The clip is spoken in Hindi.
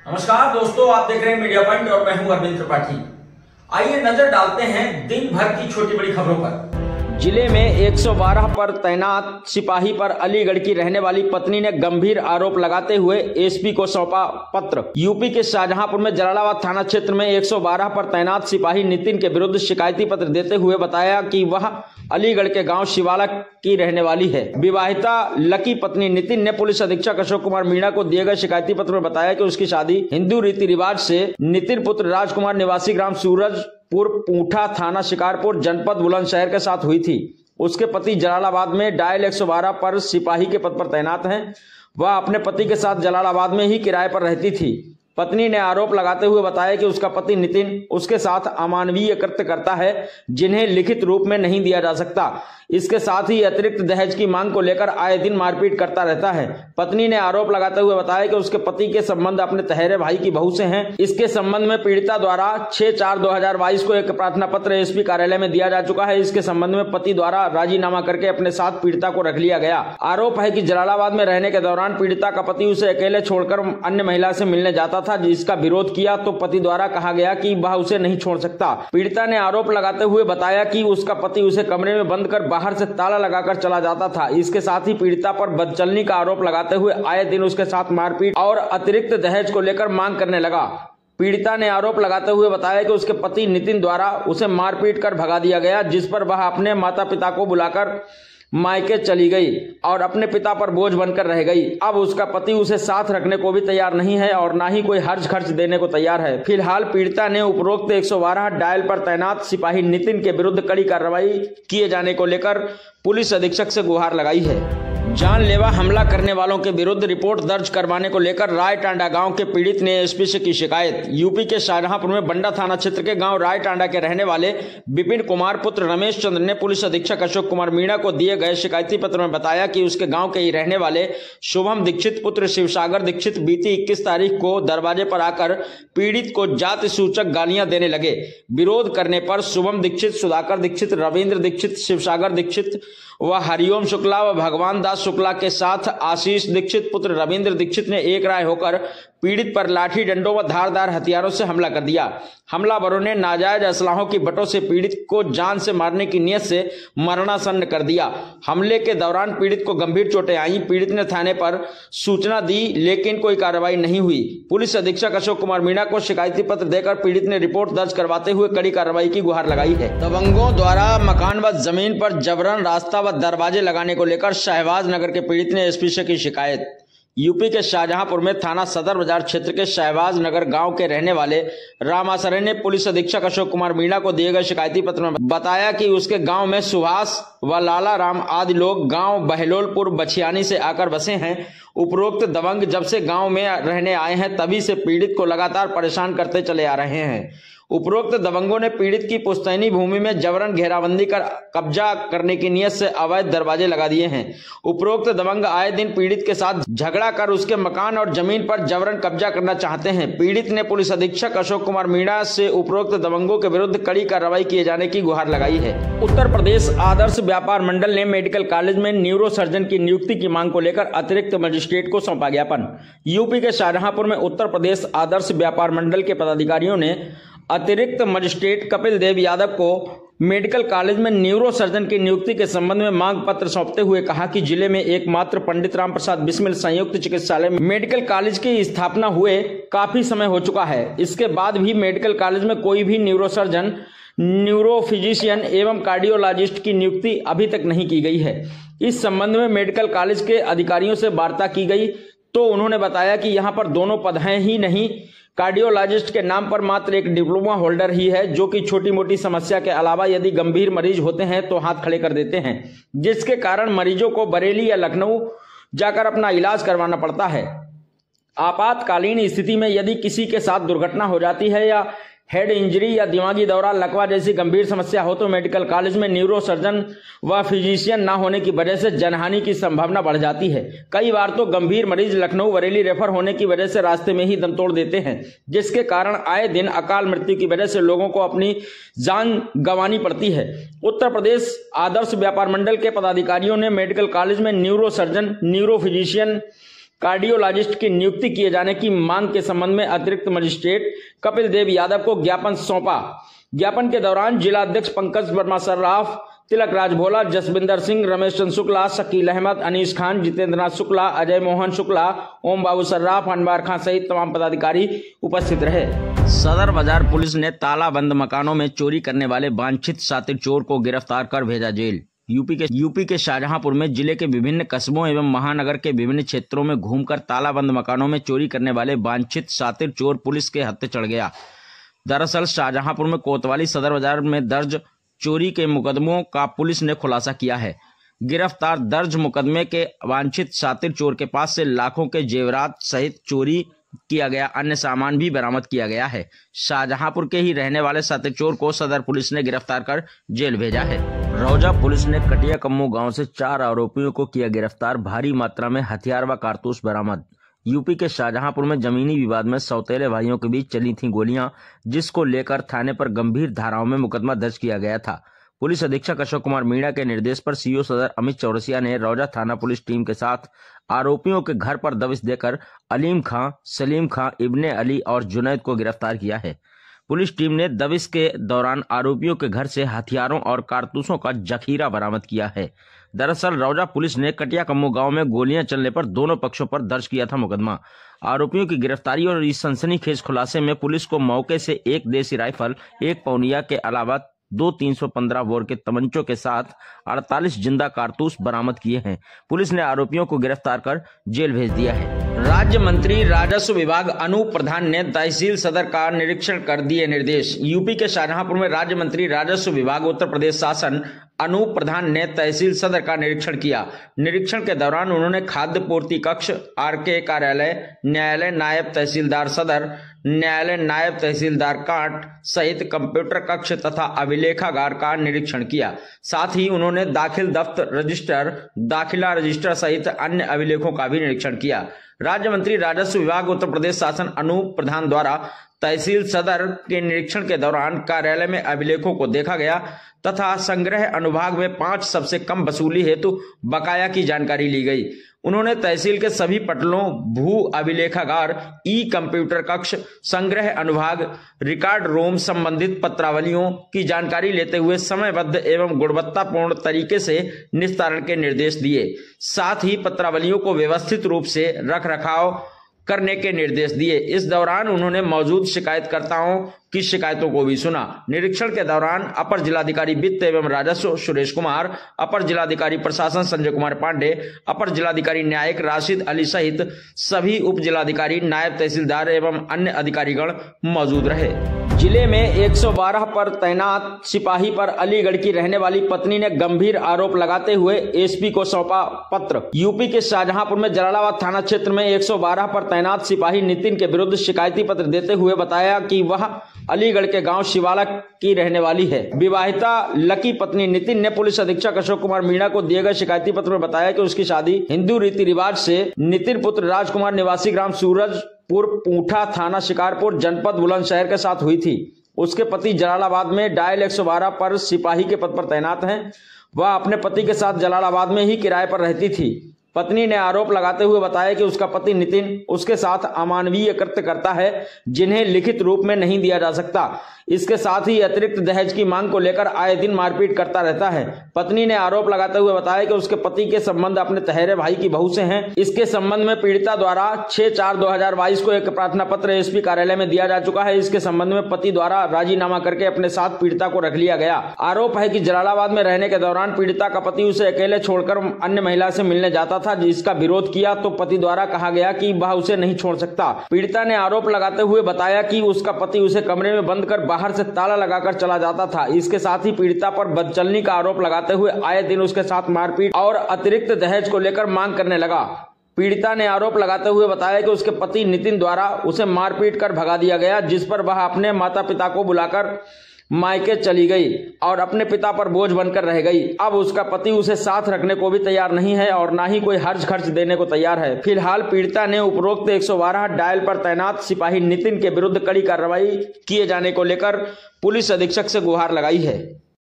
नमस्कार दोस्तों, आप देख रहे हैं मीडिया पॉइंट और मैं हूं अरविंद त्रिपाठी। आइए नजर डालते हैं दिन भर की छोटी बड़ी खबरों पर। जिले में 112 पर तैनात सिपाही पर अलीगढ़ की रहने वाली पत्नी ने गंभीर आरोप लगाते हुए एसपी को सौंपा पत्र। यूपी के शाहजहांपुर में जलालाबाद थाना क्षेत्र में 112 पर तैनात सिपाही नितिन के विरुद्ध शिकायती पत्र देते हुए बताया कि वह अलीगढ़ के गांव शिवाला की रहने वाली है। विवाहिता लकी पत्नी नितिन ने पुलिस अधीक्षक अशोक कुमार मीणा को दिए गए शिकायती पत्र में बताया कि उसकी शादी हिंदू रीति रिवाज से नितिन पुत्र राजकुमार निवासी ग्राम सूरजपुर पूठा थाना शिकारपुर जनपद बुलंदशहर के साथ हुई थी। उसके पति जलालाबाद में डायल 112 पर सिपाही के पद पर तैनात हैं। वह अपने पति के साथ जलालाबाद में ही किराए पर रहती थी। पत्नी ने आरोप लगाते हुए बताया कि उसका पति नितिन उसके साथ अमानवीय कृत्य करता है जिन्हें लिखित रूप में नहीं दिया जा सकता। इसके साथ ही अतिरिक्त दहेज की मांग को लेकर आए दिन मारपीट करता रहता है। पत्नी ने आरोप लगाते हुए बताया कि उसके पति के संबंध अपने तहेरे भाई की बहू से हैं। इसके संबंध में पीड़िता द्वारा 6/4/2022 को एक प्रार्थना पत्र एसपी कार्यालय में दिया जा चुका है। इसके संबंध में पति द्वारा राजीनामा करके अपने साथ पीड़िता को रख लिया गया। आरोप है कि जलालाबाद में रहने के दौरान पीड़िता का पति उसे अकेले छोड़कर अन्य महिला से मिलने जाता था, जिसका विरोध किया तो पति द्वारा कहा गया कि वह उसे नहीं छोड़ सकता। पीड़िता ने आरोप लगाते हुए बताया कि उसका पति उसे कमरे में बंद कर बाहर से ताला लगाकर चला जाता था। इसके साथ ही पीड़िता पर बदचलनी का आरोप लगाते हुए आए दिन उसके साथ मारपीट और अतिरिक्त दहेज को लेकर मांग करने लगा। पीड़िता ने आरोप लगाते हुए बताया कि उसके पति नितिन द्वारा उसे मारपीट कर भगा दिया गया, जिस पर वह अपने माता पिता को बुलाकर मायके चली गई और अपने पिता पर बोझ बनकर रह गई। अब उसका पति उसे साथ रखने को भी तैयार नहीं है और ना ही कोई हर्ज खर्च देने को तैयार है। फिलहाल पीड़िता ने उपरोक्त 112 डायल पर तैनात सिपाही नितिन के विरुद्ध कड़ी कार्रवाई किए जाने को लेकर पुलिस अधीक्षक से गुहार लगाई है। जानलेवा हमला करने वालों के विरुद्ध रिपोर्ट दर्ज करवाने को लेकर रायटांडा गांव के पीड़ित ने एसपी से की शिकायत। यूपी के शाहजहांपुर में बंडा थाना क्षेत्र के गांव रायटांडा के रहने वाले विपिन कुमार पुत्र रमेश चंद्र ने पुलिस अधीक्षक अशोक कुमार मीणा को दिए गए शिकायती पत्र में बताया कि उसके गांव के ही रहने वाले शुभम दीक्षित पुत्र शिवसागर दीक्षित बीती 21 तारीख को दरवाजे पर आकर पीड़ित को जाति सूचक गालियां देने लगे। विरोध करने पर शुभम दीक्षित, सुधाकर दीक्षित, रविंद्र दीक्षित, शिवसागर दीक्षित व हरिओम शुक्ला व भगवान दास शुक्ला के साथ आशीष दीक्षित पुत्र रविंद्र दीक्षित ने एक राय होकर पीड़ित पर लाठी डंडों व धारदार हथियारों से हमला कर दिया। हमलावरों ने नाजायज असलाहों की बटों से पीड़ित को जान से मारने की नीयत से मरणासन्न कर दिया। हमले के दौरान पीड़ित को गंभीर चोटें आईं। पीड़ित ने थाने पर सूचना दी लेकिन कोई कार्रवाई नहीं हुई। पुलिस अधीक्षक अशोक कुमार मीणा को शिकायती पत्र देकर पीड़ित ने रिपोर्ट दर्ज करवाते हुए कड़ी कार्रवाई की गुहार लगाई है। दबंगों द्वारा मकान व जमीन पर जबरन रास्ता व दरवाजे लगाने को लेकर शहबाज नगर के पीड़ित ने एसपी से की शिकायत। यूपी के शाहजहांपुर में थाना सदर बाजार क्षेत्र के शहबाज नगर गांव के रहने वाले रामासरे ने पुलिस अधीक्षक अशोक कुमार मीणा को दिए गए शिकायती पत्र में बताया कि उसके गांव में सुभाष व लाला राम आदि लोग गांव बहलोलपुर बछियानी से आकर बसे हैं। उपरोक्त दबंग जब से गांव में रहने आए हैं तभी से पीड़ित को लगातार परेशान करते चले आ रहे हैं। उपरोक्त दबंगों ने पीड़ित की पुश्तैनी भूमि में जबरन घेराबंदी कर कब्जा करने की नीयत से अवैध दरवाजे लगा दिए हैं। उपरोक्त दबंग आए दिन पीड़ित के साथ झगड़ा कर उसके मकान और जमीन पर जबरन कब्जा करना चाहते हैं। पीड़ित ने पुलिस अधीक्षक अशोक कुमार मीणा से उपरोक्त दबंगों के विरुद्ध कड़ी कार्रवाई किए जाने की गुहार लगाई है। उत्तर प्रदेश आदर्श व्यापार मंडल ने मेडिकल कॉलेज में न्यूरो सर्जन की नियुक्ति की मांग को लेकर अतिरिक्त मजिस्ट्रेट को सौंपा ज्ञापन। यूपी के शाहजहांपुर में उत्तर प्रदेश आदर्श व्यापार मंडल के पदाधिकारियों ने अतिरिक्त मजिस्ट्रेट कपिल देव यादव को मेडिकल कॉलेज में न्यूरो सर्जन की नियुक्ति के संबंध में मांग पत्र सौंपते हुए कहा कि जिले में एकमात्र पंडित राम प्रसाद बिस्मिल संयुक्त चिकित्सालय मेडिकल कॉलेज की स्थापना हुए काफी समय हो चुका है। इसके बाद भी मेडिकल कॉलेज में कोई भी न्यूरो सर्जन, न्यूरो फिजिशियन एवं कार्डियोलॉजिस्ट की नियुक्ति अभी तक नहीं की गई है। इस संबंध में मेडिकल कॉलेज के अधिकारियों से वार्ता की गई तो उन्होंने बताया कि यहाँ पर दोनों पद हैं ही नहीं। कार्डियोलॉजिस्ट के नाम पर मात्र एक डिप्लोमा होल्डर ही है जो कि छोटी मोटी समस्या के अलावा यदि गंभीर मरीज होते हैं तो हाथ खड़े कर देते हैं, जिसके कारण मरीजों को बरेली या लखनऊ जाकर अपना इलाज करवाना पड़ता है। आपातकालीन स्थिति में यदि किसी के साथ दुर्घटना हो जाती है या हेड इंजरी या दिमागी दौरा, लकवा जैसी गंभीर समस्या हो तो मेडिकल कॉलेज में न्यूरो सर्जन व फिजिशियन न होने की वजह से जनहानि की संभावना बढ़ जाती है। कई बार तो गंभीर मरीज लखनऊ बरेली रेफर होने की वजह से रास्ते में ही दम तोड़ देते हैं, जिसके कारण आए दिन अकाल मृत्यु की वजह से लोगों को अपनी जान गंवानी पड़ती है। उत्तर प्रदेश आदर्श व्यापार मंडल के पदाधिकारियों ने मेडिकल कॉलेज में neuro surgeon, neuro physician cardiologist की नियुक्ति किए जाने की मांग के संबंध में अतिरिक्त मजिस्ट्रेट कपिल देव यादव को ज्ञापन सौंपा। ज्ञापन के दौरान जिला अध्यक्ष पंकज वर्मा सर्राफ, तिलक राज भोला, जसविंदर सिंह, रमेश चंद्र शुक्ला, शकील अहमद, अनीस खान, जितेंद्र नाथ शुक्ला, अजय मोहन शुक्ला, ओम बाबू सर्राफ, अनवार खान सहित तमाम पदाधिकारी उपस्थित रहे। सदर बाजार पुलिस ने तालाबंद मकानों में चोरी करने वाले वांछित शातिर चोर को गिरफ्तार कर भेजा जेल। यूपी के शाहजहांपुर में जिले के विभिन्न कस्बों एवं महानगर के विभिन्न क्षेत्रों में घूमकर तालाबंद मकानों में चोरी करने वाले वांछित शातिर चोर पुलिस के हत्थे चढ़ गया। दरअसल शाहजहांपुर में कोतवाली सदर बाजार में दर्ज चोरी के मुकदमों का पुलिस ने खुलासा किया है। गिरफ्तार दर्ज मुकदमे के वांछित शातिर चोर के पास से लाखों के जेवरात सहित चोरी किया गया अन्य सामान भी बरामद किया गया है। शाहजहांपुर के ही रहने वाले शातिर चोर को सदर पुलिस ने गिरफ्तार कर जेल भेजा है। रौजा पुलिस ने कटिया कम्मू गांव से 4 आरोपियों को किया गिरफ्तार। भारी मात्रा में हथियार व कारतूस बरामद। यूपी के शाहजहांपुर में जमीनी विवाद में सौतेले भाइयों के बीच चली थी गोलियां, जिसको लेकर थाने पर गंभीर धाराओं में मुकदमा दर्ज किया गया था। पुलिस अधीक्षक अशोक कुमार मीणा के निर्देश पर सीओ सदर अमित चौरसिया ने रौजा थाना पुलिस टीम के साथ आरोपियों के घर पर दबिश देकर अलीम खां, सलीम खां, इब्ने अली और जुनैद को गिरफ्तार किया है। पुलिस टीम ने दबिश के दौरान आरोपियों के घर से हथियारों और कारतूसों का जखीरा बरामद किया है। दरअसल रौजा पुलिस ने कटिया कम्मू गांव में गोलियां चलने पर दोनों पक्षों पर दर्ज किया था मुकदमा। आरोपियों की गिरफ्तारी और इस सनसनीखेज खुलासे में पुलिस को मौके से 1 देसी राइफल, 1 पौनिया के अलावा 2 315 बोर के तमंचों के साथ 48 जिंदा कारतूस बरामद किए हैं। पुलिस ने आरोपियों को गिरफ्तार कर जेल भेज दिया है। राज्य मंत्री राजस्व विभाग अनूप प्रधान ने तहसील सदर का निरीक्षण कर दिए निर्देश। यूपी के शाहजहांपुर में राज्य मंत्री राजस्व विभाग उत्तर प्रदेश शासन अनूप प्रधान ने तहसील सदर का निरीक्षण किया। निरीक्षण के दौरान उन्होंने खाद्य पूर्ति कक्ष, आरके कार्यालय, न्यायालय नायब तहसीलदार सदर, न्यायालय नायब तहसीलदार कांट सहित कंप्यूटर कक्ष तथा अभिलेखागार का निरीक्षण किया। साथ ही उन्होंने दाखिल दफ्तर रजिस्टर, दाखिला रजिस्टर सहित अन्य अभिलेखों का भी निरीक्षण किया। राज्य मंत्री राजस्व विभाग उत्तर प्रदेश शासन अनूप प्रधान द्वारा तहसील सदर के निरीक्षण के दौरान कार्यालय में अभिलेखों को देखा गया तथा संग्रह अनुभाग में 5 सबसे कम वसूली हेतु बकाया की जानकारी ली गई। उन्होंने तहसील के सभी पटलों, भू अभिलेखागार, ई कंप्यूटर कक्ष, संग्रह अनुभाग, रिकॉर्ड रूम संबंधित पत्रावलियों की जानकारी लेते हुए समयबद्ध एवं गुणवत्तापूर्ण तरीके से निस्तारण के निर्देश दिए। साथ ही पत्रावलियों को व्यवस्थित रूप से रख रखाव करने के निर्देश दिए। इस दौरान उन्होंने मौजूद शिकायतकर्ताओं की शिकायतों को भी सुना। निरीक्षण के दौरान अपर जिलाधिकारी वित्त एवं राजस्व सुरेश कुमार, अपर जिलाधिकारी प्रशासन संजय कुमार पांडे, अपर जिलाधिकारी न्यायिक राशिद अली सहित सभी उप जिलाधिकारी, नायब तहसीलदार एवं अन्य अधिकारीगण मौजूद रहे। जिले में 112 पर तैनात सिपाही पर अलीगढ़ की रहने वाली पत्नी ने गंभीर आरोप लगाते हुए एसपी को सौंपा पत्र। यूपी के शाहजहांपुर में जलालाबाद थाना क्षेत्र में 112 पर तैनात सिपाही नितिन के विरुद्ध शिकायती पत्र देते हुए बताया कि वह अलीगढ़ के गांव शिवाला की रहने वाली है। विवाहिता लकी पत्नी नितिन ने पुलिस अधीक्षक अशोक कुमार मीणा को दिए गए शिकायती पत्र में बताया कि उसकी शादी हिंदू रीति रिवाज से नितिन पुत्र राजकुमार निवासी ग्राम सूरजपुर पूठा थाना शिकारपुर जनपद बुलंदशहर के साथ हुई थी। उसके पति जलालाबाद में डायल 112 पर सिपाही के पद पर तैनात हैं। वह अपने पति के साथ जलालाबाद में ही किराए पर रहती थी। पत्नी ने आरोप लगाते हुए बताया कि उसका पति नितिन उसके साथ अमानवीय कृत्य करता है, जिन्हें लिखित रूप में नहीं दिया जा सकता। इसके साथ ही अतिरिक्त दहेज की मांग को लेकर आए दिन मारपीट करता रहता है। पत्नी ने आरोप लगाते हुए बताया कि उसके पति के संबंध अपने तहेरे भाई की बहू से हैं। इसके संबंध में पीड़िता द्वारा 6/4/2022 को एक प्रार्थना पत्र एसपी कार्यालय में दिया जा चुका है। इसके संबंध में पति द्वारा राजीनामा करके अपने साथ पीड़िता को रख लिया गया। आरोप है कि जलालाबाद में रहने के दौरान पीड़िता का पति उसे अकेले छोड़कर अन्य महिला से मिलने जाता था, जिसका विरोध किया तो पति द्वारा कहा गया कि वह उसे नहीं छोड़ सकता। पीड़िता ने आरोप लगाते हुए बताया कि उसका पति उसे कमरे में बंद कर बाहर से ताला लगाकर चला जाता था। इसके साथ ही पीड़िता पर बदचलनी का आरोप लगाते हुए आए दिन उसके साथ मारपीट और अतिरिक्त दहेज को लेकर मांग करने लगा। पीड़िता ने आरोप लगाते हुए बताया कि उसके पति नितिन द्वारा उसे मारपीट कर भगा दिया गया, जिस पर वह अपने माता पिता को बुलाकर मायके चली गई और अपने पिता पर बोझ बनकर रह गई। अब उसका पति उसे साथ रखने को भी तैयार नहीं है और ना ही कोई हर्ज खर्च देने को तैयार है। फिलहाल पीड़िता ने उपरोक्त 112 डायल पर तैनात सिपाही नितिन के विरुद्ध कड़ी कार्रवाई किए जाने को लेकर पुलिस अधीक्षक से गुहार लगाई है।